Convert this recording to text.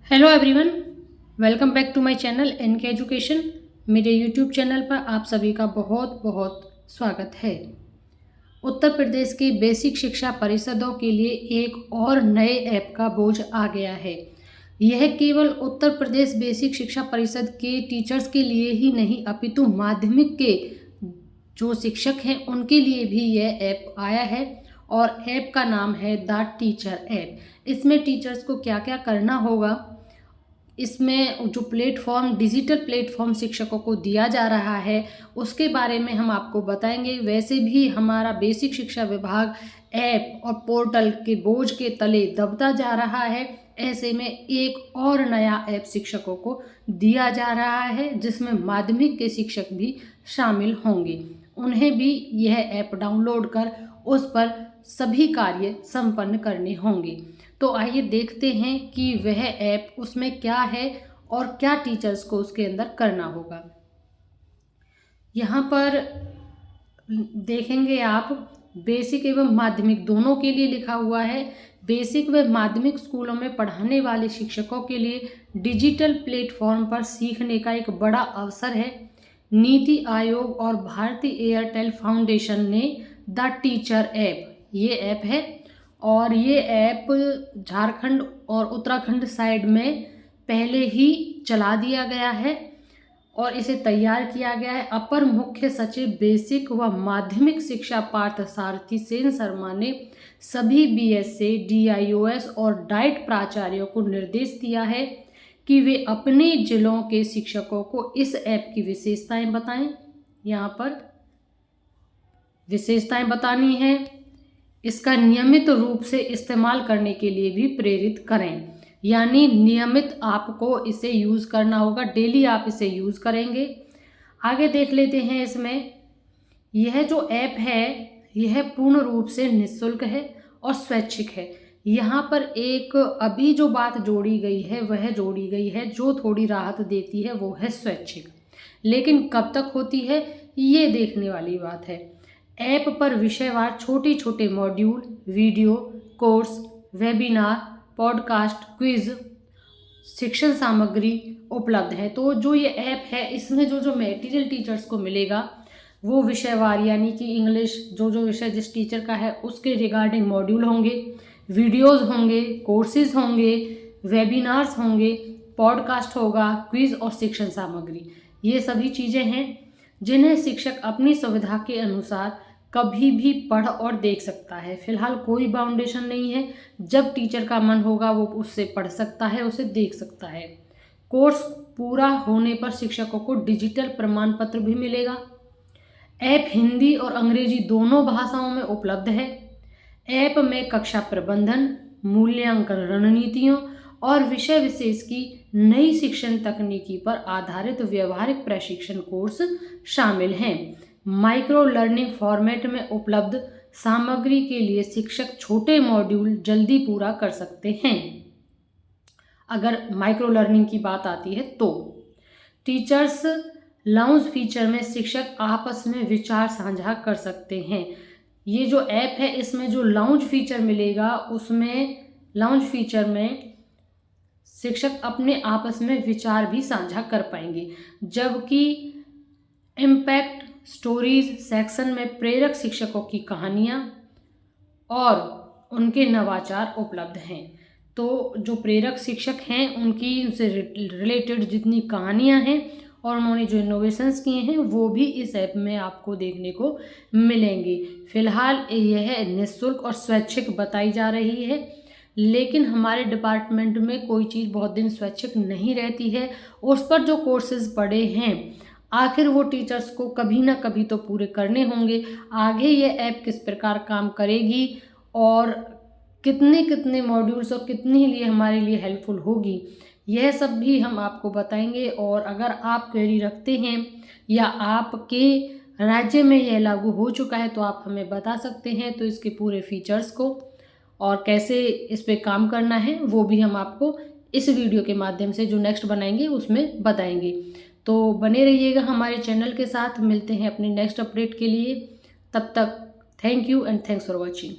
Hello everyone, welcome back to my channel NK education. मेरे YouTube channel पर आप सभी का बहुत बहुत स्वागत है। उत्तर प्रदेश की बेसिक शिक्षा परिषदों के लिए एक और नए ऐप का बोझ आ गया है। यह केवल उत्तर प्रदेश बेसिक शिक्षा परिषद के टीचर्स के लिए ही नहीं अपितु माध्यमिक के जो शिक्षक हैं उनके लिए भी यह ऐप आया है और ऐप का नाम है द टीचर ऐप। इसमें टीचर्स को क्या क्या करना होगा, इसमें जो प्लेटफॉर्म डिजिटल प्लेटफॉर्म शिक्षकों को दिया जा रहा है उसके बारे में हम आपको बताएंगे। वैसे भी हमारा बेसिक शिक्षा विभाग ऐप और पोर्टल के बोझ के तले दबता जा रहा है। ऐसे में एक और नया ऐप शिक्षकों को दिया जा रहा है जिसमें माध्यमिक के शिक्षक भी शामिल होंगे। उन्हें भी यह ऐप डाउनलोड कर उस पर सभी कार्य संपन्न करने होंगे। तो आइए देखते हैं कि वह ऐप उसमें क्या है और क्या टीचर्स को उसके अंदर करना होगा। यहाँ पर देखेंगे आप बेसिक एवं माध्यमिक दोनों के लिए लिखा हुआ है। बेसिक व माध्यमिक स्कूलों में पढ़ाने वाले शिक्षकों के लिए डिजिटल प्लेटफॉर्म पर सीखने का एक बड़ा अवसर है। नीति आयोग और भारतीय एयरटेल फाउंडेशन ने द टीचर ऐप ये ऐप है और ये ऐप झारखंड और उत्तराखंड साइड में पहले ही चला दिया गया है और इसे तैयार किया गया है। अपर मुख्य सचिव बेसिक व माध्यमिक शिक्षा पार्थ सारथी सेन शर्मा ने सभी बीएसए, डीआईओएस और डाइट प्राचार्यों को निर्देश दिया है कि वे अपने जिलों के शिक्षकों को इस ऐप की विशेषताएं बताएं। यहाँ पर विशेषताएं बतानी है। इसका नियमित रूप से इस्तेमाल करने के लिए भी प्रेरित करें, यानी नियमित आपको इसे यूज़ करना होगा, डेली आप इसे यूज़ करेंगे। आगे देख लेते हैं। इसमें यह जो ऐप है यह पूर्ण रूप से निःशुल्क है और स्वैच्छिक है। यहाँ पर एक अभी जो बात जोड़ी गई है वह जोड़ी गई है जो थोड़ी राहत देती है, वो है स्वैच्छिक। लेकिन कब तक होती है ये देखने वाली बात है। ऐप पर विषयवार छोटे छोटे module, video, course, webinar, podcast, quiz, शिक्षण सामग्री उपलब्ध है। तो जो ये ऐप है इसमें जो मटेरियल टीचर्स को मिलेगा वो विषयवार, यानी कि इंग्लिश जो विषय जिस टीचर का है उसके रिगार्डिंग मॉड्यूल होंगे, वीडियोज़ होंगे, कोर्सेज होंगे, वेबिनार्स होंगे, पॉडकास्ट होगा, क्विज और शिक्षण सामग्री। ये सभी चीज़ें हैं जिन्हें शिक्षक अपनी सुविधा के अनुसार कभी भी पढ़ और देख सकता है। फिलहाल कोई बाउंडेशन नहीं है, जब टीचर का मन होगा वो उससे पढ़ सकता है, उसे देख सकता है। कोर्स पूरा होने पर शिक्षकों को डिजिटल प्रमाण पत्र भी मिलेगा। ऐप हिंदी और अंग्रेजी दोनों भाषाओं में उपलब्ध है। ऐप में कक्षा प्रबंधन, मूल्यांकन रणनीतियों और विषय विशेष की नई शिक्षण तकनीकी पर आधारित व्यवहारिक प्रशिक्षण कोर्स शामिल हैं। माइक्रो लर्निंग फॉर्मेट में उपलब्ध सामग्री के लिए शिक्षक छोटे मॉड्यूल जल्दी पूरा कर सकते हैं। अगर माइक्रो लर्निंग की बात आती है तो टीचर्स लाउंज फीचर में शिक्षक आपस में विचार साझा कर सकते हैं। ये जो ऐप है इसमें जो लाउंज फीचर मिलेगा उसमें लाउंज फीचर में शिक्षक अपने आपस में विचार भी साझा कर पाएंगे, जबकि इम्पैक्ट स्टोरीज सेक्शन में प्रेरक शिक्षकों की कहानियाँ और उनके नवाचार उपलब्ध हैं। तो जो प्रेरक शिक्षक हैं उनकी उनसे रिलेटेड जितनी कहानियाँ हैं और उन्होंने जो इनोवेशंस किए हैं वो भी इस ऐप में आपको देखने को मिलेंगे। फिलहाल यह निःशुल्क और स्वैच्छिक बताई जा रही है, लेकिन हमारे डिपार्टमेंट में कोई चीज़ बहुत दिन स्वैच्छिक नहीं रहती है। उस पर जो कोर्सेज पड़े हैं आखिर वो टीचर्स को कभी ना कभी तो पूरे करने होंगे। आगे ये ऐप किस प्रकार काम करेगी और कितने कितने मॉड्यूल्स और कितने लिए हमारे लिए हेल्पफुल होगी, यह सब भी हम आपको बताएंगे। और अगर आप क्वेरी रखते हैं या आपके राज्य में यह लागू हो चुका है तो आप हमें बता सकते हैं। तो इसके पूरे फीचर्स को और कैसे इस पे काम करना है वो भी हम आपको इस वीडियो के माध्यम से जो नेक्स्ट बनाएंगे उसमें बताएंगे। तो बने रहिएगा हमारे चैनल के साथ। मिलते हैं अपने नेक्स्ट अपडेट के लिए। तब तक thank you and thanks for watching.